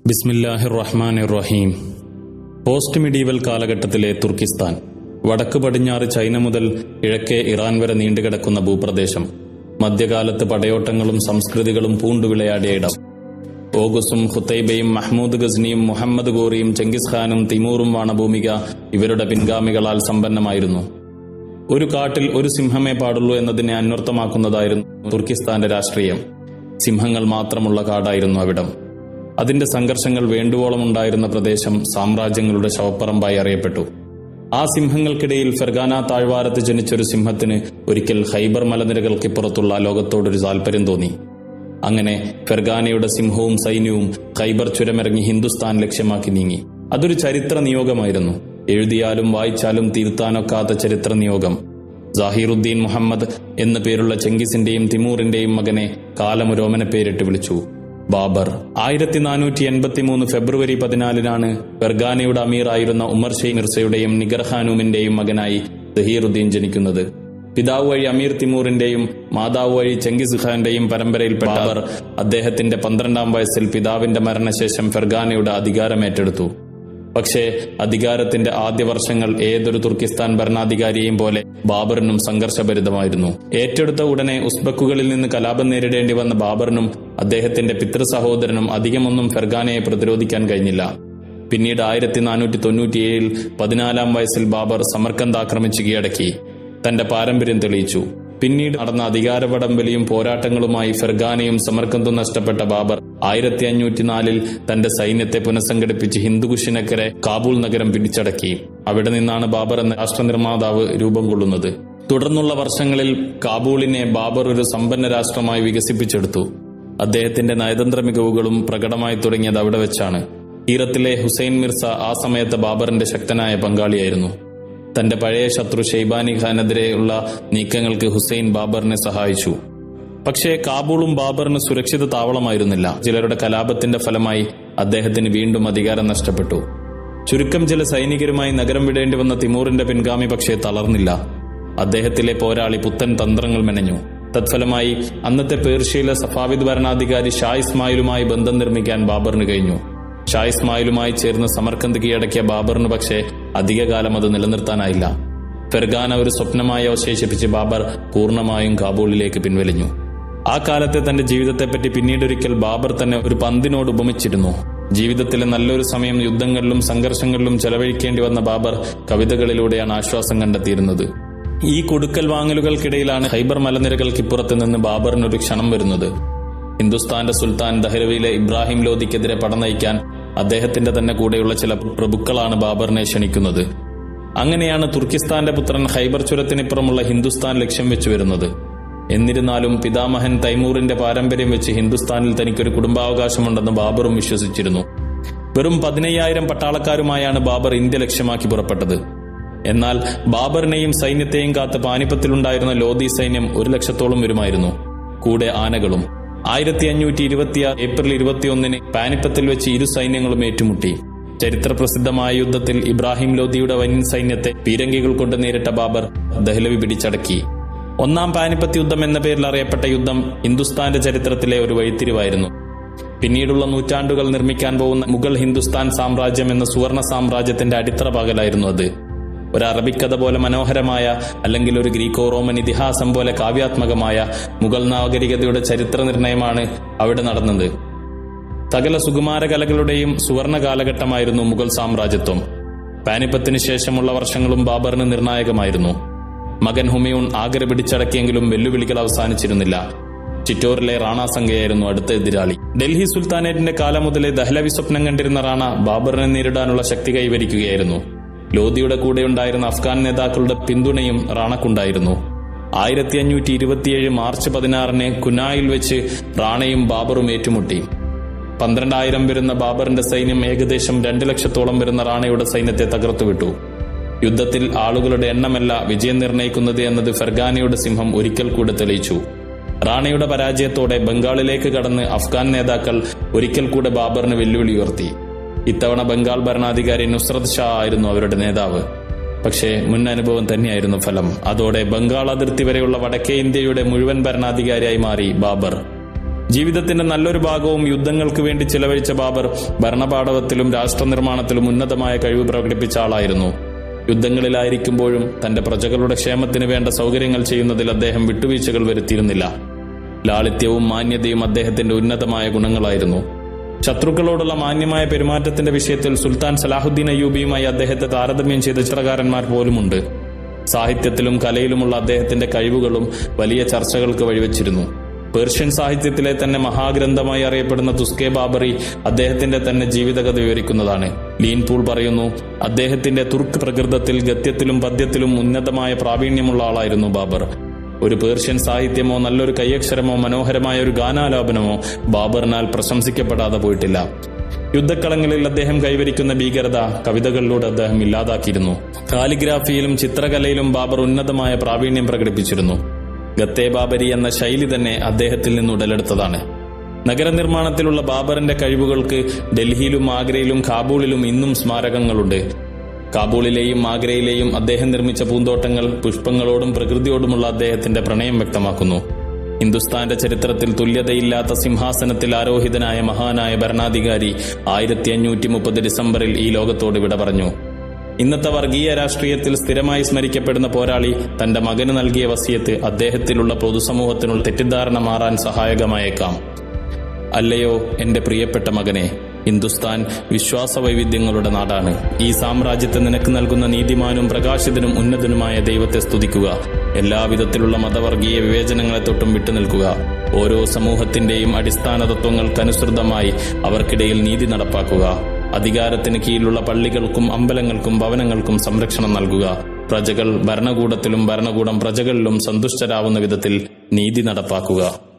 ബിസ്മില്ലാഹിർ റഹ്മാനിർ റഹീം. Post medieval കാലഘട്ടത്തിലെ തുർക്കിസ്ഥാൻ, വടക്ക് പടിഞ്ഞാറ് ചൈന മുതൽ കിഴക്കേ ഇറാൻ വരെ നീണ്ടുകിടക്കുന്ന ഭൂപ്രദേശം, മധ്യകാലത്ത് പടയോട്ടങ്ങളും സംസ്കൃതികളും പൂണ്ടുവിളയാടിയ ഇടം. ഓഗസും ഖുതൈബയും മഹ്മൂദ് ഗസ്നിയും മുഹമ്മദ് ഗോറിയും ചെങ്കിസ് ഖാനും തിമൂറും വാണ ഭൂമിക ഇവരുടെ പിൻഗാമികളാൽ സമ്പന്നമായിരുന്നു. ഒരു കാട്ടിൽ ഒരു സിംഹമേ പാടുള്ളൂ എന്നതിനെ അന്വർത്ഥമാക്കുന്നതായിരുന്നു തുർക്കിസ്ഥാന്റെ രാഷ്ട്രീയം. സിംഹങ്ങൾ മാത്രമുള്ള കാടായിരുന്നു അവിടം. അതിന്റെ സംഘർഷങ്ങൾ വേണ്ടുവോളം ഉണ്ടായിരുന്ന പ്രദേശം സാമ്രാജ്യങ്ങളുടെ ശവപ്പറമ്പായി അറിയപ്പെട്ടു. ആ സിംഹങ്ങൾക്കിടയിൽ ഫെർഗാന താഴ്വാരത്ത് ജനിച്ചൊരു സിംഹത്തിന് ഒരിക്കൽ ഖൈബർ മലനിരകൾക്കിപ്പുറത്തുള്ള ലോകത്തോടൊരു താൽപര്യം തോന്നി. അങ്ങനെ ഫെർഗാനയുടെ സിംഹവും സൈന്യവും ഖൈബർ ചുരമിറങ്ങി ഹിന്ദുസ്ഥാൻ ലക്ഷ്യമാക്കി നീങ്ങി. അതൊരു ചരിത്ര നിയോഗമായിരുന്നു. എഴുതിയാലും വായിച്ചാലും തീർത്താനൊക്കാത്ത ചരിത്ര നിയോഗം. സാഹിറുദ്ദീൻ മുഹമ്മദ് എന്നു പേരുള്ള ചെങ്കിസിന്റെയും തിമൂറിന്റെയും മകനെ കാലമൊരോമന പേരിട്ട് വിളിച്ചു, ബാബർ. 1483 ഫെബ്രുവരി 14 ഫെർഗാനയുടെ അമീറായിരുന്ന ഉമർ ഷെയ് മിർസയുടെയും നിഗർ ഖാനൂമിന്റെയും മകനായി സഹീറുദ്ദീൻ ജനിക്കുന്നത്. പിതാവ് വഴി അമീർ തിമൂറിന്റെയും മാതാവ് വഴി ചെങ്കിസ് ഖാന്റെയും പരമ്പരയിൽപ്പെട്ട ബാബർ അദ്ദേഹത്തിന്റെ 12ാം വയസ്സിൽ പിതാവിന്റെ മരണശേഷം ഫെർഗാനയുടെ അധികാരമേറ്റെടുത്തു. പക്ഷേ അധികാരത്തിന്റെ ആദ്യ വർഷങ്ങൾ ഏതൊരു തുർക്കിസ്ഥാൻ ഭരണാധികാരിയെയും പോലെ ബാബറിനും സംഘർഷഭരിതമായിരുന്നു. ഏറ്റെടുത്ത ഉടനെ ഉസ്ബക്കുകളിൽ നിന്ന് കലാപം നേരിടേണ്ടി വന്ന ബാബറിനും അദ്ദേഹത്തിന്റെ പിതൃ സഹോദരനും അധികമൊന്നും ഫെർഗാനയെ പ്രതിരോധിക്കാൻ കഴിഞ്ഞില്ല. പിന്നീട് 1497 14ാം വയസ്സിൽ ബാബർ സമർക്കന്ത് ആക്രമിച്ച് കീഴടക്കി തന്റെ പാരമ്പര്യം തെളിയിച്ചു. പിന്നീട് നടന്ന അധികാരവടംവലിയും പോരാട്ടങ്ങളുമായി ഫെർഗാനയും സമർക്കന്തും നഷ്ടപ്പെട്ട ബാബർ 1504 തന്റെ സൈന്യത്തെ പുനഃസംഘടിപ്പിച്ച് ഹിന്ദുകുഷിനക്കരെ കാബൂൾ നഗരം പിടിച്ചടക്കി. അവിടെ നിന്നാണ് ബാബർ എന്ന രാഷ്ട്രനിർമ്മാതാവ് രൂപം കൊള്ളുന്നത്. തുടർന്നുള്ള വർഷങ്ങളിൽ കാബൂളിനെ ബാബർ ഒരു സമ്പന്ന രാഷ്ട്രമായി വികസിപ്പിച്ചെടുത്തു. അദ്ദേഹത്തിന്റെ നയതന്ത്ര മികവുകളും പ്രകടമായി തുടങ്ങിയത് അവിടെ വെച്ചാണ്. ഈറത്തിലെ ഹുസൈൻ മിർസ ആ സമയത്ത് ബാബറിന്റെ ശക്തനായ പങ്കാളിയായിരുന്നു. തന്റെ പഴയ ശത്രു ഷെയ്ബാനി ഖാനെതിരെയുള്ള നീക്കങ്ങൾക്ക് ഹുസൈൻ ബാബറിനെ സഹായിച്ചു. പക്ഷേ കാബൂളും ബാബറിന് സുരക്ഷിത താവളമായിരുന്നില്ല. ചിലരുടെ കലാപത്തിന്റെ ഫലമായി അദ്ദേഹത്തിന് വീണ്ടും അധികാരം നഷ്ടപ്പെട്ടു. ചുരുക്കം ചില സൈനികരുമായി നഗരം വിടേണ്ടി വന്ന തിമൂറിന്റെ പിൻഗാമി പക്ഷേ തളർന്നില്ല. അദ്ദേഹത്തിലെ പോരാളി പുത്തൻ തന്ത്രങ്ങൾ മെനഞ്ഞു. തത്ഫലമായി അന്നത്തെ പേർഷ്യയിലെ സഫാവിദ് ഭരണാധികാരി ഷാ ഇസ്മായിലുമായി ബന്ധം നിർമ്മിക്കാൻ ബാബറിന് കഴിഞ്ഞു. ഷാ ഇസ്മായിലുമായി ചേർന്ന് സമർക്കന്ത് കീഴടക്കിയ ബാബറിന് പക്ഷേ അധികകാലം അത് നിലനിർത്താനായില്ല. ഫെർഗാന ഒരു സ്വപ്നമായി അവശേഷിപ്പിച്ച് ബാബർ പൂർണ്ണമായും കാബൂളിലേക്ക് പിൻവലിഞ്ഞു. ആ കാലത്തെ തന്റെ ജീവിതത്തെപ്പറ്റി പിന്നീടൊരിക്കൽ ബാബർ തന്നെ ഒരു പന്തിനോട് ഉപമിച്ചിരുന്നു. ജീവിതത്തിലെ നല്ലൊരു സമയം യുദ്ധങ്ങളിലും സംഘർഷങ്ങളിലും ചെലവഴിക്കേണ്ടി വന്ന ബാബർ കവിതകളിലൂടെയാണ് ആശ്വാസം കണ്ടെത്തിയിരുന്നത്. ഈ കൊടുക്കൽ വാങ്ങലുകൾക്കിടയിലാണ് ഖൈബർ മലനിരകൾക്കിപ്പുറത്ത് നിന്ന് ബാബറിനൊരു ക്ഷണം വരുന്നത്. ഹിന്ദുസ്ഥാന്റെ സുൽത്താൻ ദഹ്ലവിയിലെ ഇബ്രാഹിം ലോധിക്കെതിരെ പട നയിക്കാൻ അദ്ദേഹത്തിന്റെ തന്നെ കൂടെയുള്ള ചില പ്രഭുക്കളാണ് ബാബറിനെ ക്ഷണിക്കുന്നത്. അങ്ങനെയാണ് തുർക്കിസ്ഥാന്റെ പുത്രൻ ഖൈബർ ചുരത്തിനിപ്പുറമുള്ള ഹിന്ദുസ്ഥാൻ ലക്ഷ്യം വെച്ചു വരുന്നത്. എന്നിരുന്നാലും പിതാമഹൻ തൈമൂറിന്റെ പാരമ്പര്യം വെച്ച് ഹിന്ദുസ്ഥാനിൽ തനിക്കൊരു കുടുംബാവകാശമുണ്ടെന്ന് ബാബറും വിശ്വസിച്ചിരുന്നു. വെറും 15,000 പട്ടാളക്കാരുമായാണ് ബാബർ ഇന്ത്യ ലക്ഷ്യമാക്കി പുറപ്പെട്ടത്. എന്നാൽ ബാബറിനെയും സൈന്യത്തെയും കാത്ത് പാനിപ്പത്തിലുണ്ടായിരുന്ന ലോധി സൈന്യം 100,000-ഓളം വരുമായിരുന്നു, കൂടെ ആനകളും. 1526 ഏപ്രിൽ 21 പാനിപ്പത്തിൽ വെച്ച് ഇരു സൈന്യങ്ങളും ഏറ്റുമുട്ടി. ചരിത്രപ്രസിദ്ധമായ യുദ്ധത്തിൽ ഇബ്രാഹിം ലോധിയുടെ വൻ സൈന്യത്തെ പീരങ്കികൾ കൊണ്ട് നേരിട്ട ബാബർ ദഹ്ലവി പിടിച്ചടക്കി. ഒന്നാം പാനിപ്പത്ത് യുദ്ധം എന്ന പേരിൽ അറിയപ്പെട്ട യുദ്ധം ഹിന്ദുസ്ഥാന്റെ ചരിത്രത്തിലെ ഒരു വഴിത്തിരിവായിരുന്നു. പിന്നീടുള്ള നൂറ്റാണ്ടുകൾ നിർമ്മിക്കാൻ പോകുന്ന മുഗൾ ഹിന്ദുസ്ഥാൻ സാമ്രാജ്യം എന്ന സുവർണ സാമ്രാജ്യത്തിന്റെ അടിത്തറ പകലായിരുന്നു അത്. ഒരു അറബിക്കഥ പോലെ മനോഹരമായ, അല്ലെങ്കിൽ ഒരു ഗ്രീക്കോ റോമൻ ഇതിഹാസം പോലെ കാവ്യാത്മകമായ മുഗൾ നാഗരികതയുടെ ചരിത്ര നിർണയമാണ് അവിടെ നടന്നത്. സകല സുകുമാര കലകളുടെയും സുവർണ കാലഘട്ടമായിരുന്നു മുഗൾ സാമ്രാജ്യത്വം. പാനിപ്പത്തിന് ശേഷമുള്ള വർഷങ്ങളും ബാബറിന് നിർണായകമായിരുന്നു. മകൻ ഹുമയൂൺ ആഗ്ര പിടിച്ചടക്കിയെങ്കിലും വെല്ലുവിളികൾ അവസാനിച്ചിരുന്നില്ല. ചിറ്റോറിലെ റാണ സംഘയായിരുന്നു അടുത്ത എതിരാളി. ഡൽഹി സുൽത്താനേറ്റിന്റെ കാലം മുതലേ ദഹ്ലവി സ്വപ്നം കണ്ടിരുന്ന റാണ ബാബറിനെ നേരിടാനുള്ള ശക്തി കൈവരിക്കുകയായിരുന്നു. ലോധിയുടെ കൂടെയുണ്ടായിരുന്ന അഫ്ഗാൻ നേതാക്കളുടെ പിന്തുണയും റാണക്കുണ്ടായിരുന്നു. 1527 മാർച്ച് 16 കുനായിൽ വെച്ച് റാണയും ബാബറും ഏറ്റുമുട്ടി. 12,000 വരുന്ന ബാബറിന്റെ സൈന്യം ഏകദേശം 2,00,000-ഓളം വരുന്ന റാണയുടെ സൈന്യത്തെ തകർത്തുവിട്ടു. യുദ്ധത്തിൽ ആളുകളുടെ എണ്ണമല്ല വിജയം നിർണയിക്കുന്നത് എന്നത് ഫെർഗാനയുടെ സിംഹം ഒരിക്കൽ കൂടെ തെളിയിച്ചു. റാണയുടെ പരാജയത്തോടെ ബംഗാളിലേക്ക് കടന്ന് അഫ്ഗാൻ നേതാക്കൾ ഒരിക്കൽ കൂടെ ബാബറിന് വെല്ലുവിളി ഉയർത്തി. ഇത്തവണ ബംഗാൾ ഭരണാധികാരി നുസ്രത് ഷാ ആയിരുന്നു അവരുടെ നേതാവ്. പക്ഷേ മുൻ അനുഭവം തന്നെയായിരുന്നു ഫലം. അതോടെ ബംഗാൾ അതിർത്തി വരെയുള്ള വടക്കേ ഇന്ത്യയുടെ മുഴുവൻ ഭരണാധികാരിയായി മാറി ബാബർ. ജീവിതത്തിന്റെ നല്ലൊരു ഭാഗവും യുദ്ധങ്ങൾക്ക് വേണ്ടി ചിലവഴിച്ച ബാബർ ഭരണപാടവത്തിലും രാഷ്ട്രനിർമ്മാണത്തിലും ഉന്നതമായ കഴിവ് പ്രകടിപ്പിച്ച ആളായിരുന്നു. യുദ്ധങ്ങളിലായിരിക്കുമ്പോഴും തന്റെ പ്രജകളുടെ ക്ഷേമത്തിന് വേണ്ട സൗകര്യങ്ങൾ ചെയ്യുന്നതിൽ അദ്ദേഹം വിട്ടുവീഴ്ചകൾ വരുത്തിയിരുന്നില്ല. ലാളിത്യവും മാന്യതയും അദ്ദേഹത്തിന്റെ ഉന്നതമായ ഗുണങ്ങളായിരുന്നു. ശത്രുക്കളോടുള്ള മാന്യമായ പെരുമാറ്റത്തിന്റെ വിഷയത്തിൽ സുൽത്താൻ സലാഹുദ്ദീൻ അയ്യൂബിയുമായി അദ്ദേഹത്തെ താരതമ്യം ചെയ്ത ചിത്രകാരന്മാർ പോലുമുണ്ട്. സാഹിത്യത്തിലും കലയിലുമുള്ള അദ്ദേഹത്തിന്റെ കഴിവുകളും വലിയ ചർച്ചകൾക്ക് വഴിവെച്ചിരുന്നു. പേർഷ്യൻ സാഹിത്യത്തിലെ തന്നെ മഹാഗ്രന്ഥമായി അറിയപ്പെടുന്ന തുസ്കെ ബാബറി അദ്ദേഹത്തിന്റെ തന്നെ ജീവിതകഥ വിവരിക്കുന്നതാണ്. ലീൻപൂൾ പറയുന്നു, അദ്ദേഹത്തിന്റെ തുർക്ക് പ്രകൃതത്തിൽ ഗദ്യത്തിലും പദ്യത്തിലും ഉന്നതമായ പ്രാവീണ്യമുള്ള ആളായിരുന്നു ബാബർ. ഒരു പേർഷ്യൻ സാഹിത്യമോ നല്ലൊരു കൈയക്ഷരമോ മനോഹരമായ ഒരു ഗാനാലാപനമോ ബാബറിനാൽ പ്രശംസിക്കപ്പെടാതെ പോയിട്ടില്ല. യുദ്ധക്കളങ്ങളിൽ അദ്ദേഹം കൈവരിക്കുന്ന ഭീകരത കവിതകളിലൂടെ അദ്ദേഹം ഇല്ലാതാക്കിയിരുന്നു. കാലിഗ്രാഫിയിലും ചിത്രകലയിലും ബാബർ ഉന്നതമായ പ്രാവീണ്യം പ്രകടിപ്പിച്ചിരുന്നു. ഗത്തേ ബാബരി എന്ന ശൈലി തന്നെ അദ്ദേഹത്തിൽ നിന്ന് ഉടലെടുത്തതാണ്. നഗരനിർമ്മാണത്തിലുള്ള ബാബറിന്റെ കഴിവുകൾക്ക് ഡൽഹിയിലും ആഗ്രയിലും കാബൂളിലും ഇന്നും സ്മാരകങ്ങളുണ്ട്. കാബൂളിലെയും ആഗ്രയിലെയും അദ്ദേഹം നിർമ്മിച്ച പൂന്തോട്ടങ്ങൾ പുഷ്പങ്ങളോടും പ്രകൃതിയോടുമുള്ള അദ്ദേഹത്തിന്റെ പ്രണയം വ്യക്തമാക്കുന്നു. ഹിന്ദുസ്ഥാന്റെ ചരിത്രത്തിൽ തുല്യതയില്ലാത്ത സിംഹാസനത്തിൽ ആരോഹിതനായ മഹാനായ ഭരണാധികാരി 1530 ഡിസംബറിൽ ഈ ലോകത്തോട് വിട പറഞ്ഞു. ഇന്നത്തെ വർഗീയ രാഷ്ട്രീയത്തിൽ സ്ഥിരമായി സ്മരിക്കപ്പെടുന്ന പോരാളി തന്റെ മകന് നൽകിയ വസിയത്ത് അദ്ദേഹത്തിലുള്ള പൊതുസമൂഹത്തിനുള്ള തെറ്റിദ്ധാരണ മാറാൻ സഹായകമായേക്കാം. അല്ലയോ എന്റെ പ്രിയപ്പെട്ട മകനെ, ഹിന്ദുസ്ഥാൻ വിശ്വാസ വൈവിധ്യങ്ങളുടെ നാടാണ്. ഈ സാമ്രാജ്യത്തെ നിനക്ക് നൽകുന്ന നീതിമാനും പ്രകാശിതനും ഉന്നതനുമായ ദൈവത്തെ സ്തുതിക്കുക. എല്ലാവിധത്തിലുള്ള മതവർഗീയ വിവേചനങ്ങളെ തൊട്ടും വിട്ടുനിൽക്കുക. ഓരോ സമൂഹത്തിന്റെയും അടിസ്ഥാന തത്വങ്ങൾക്കനുസൃതമായി അവർക്കിടയിൽ നീതി നടപ്പാക്കുക. അധികാരത്തിന് കീഴിലുള്ള പള്ളികൾക്കും അമ്പലങ്ങൾക്കും ഭവനങ്ങൾക്കും സംരക്ഷണം നൽകുക. പ്രജകൾ ഭരണകൂടത്തിലും ഭരണകൂടം പ്രജകളിലും സന്തുഷ്ടരാവുന്ന വിധത്തിൽ നീതി നടപ്പാക്കുക.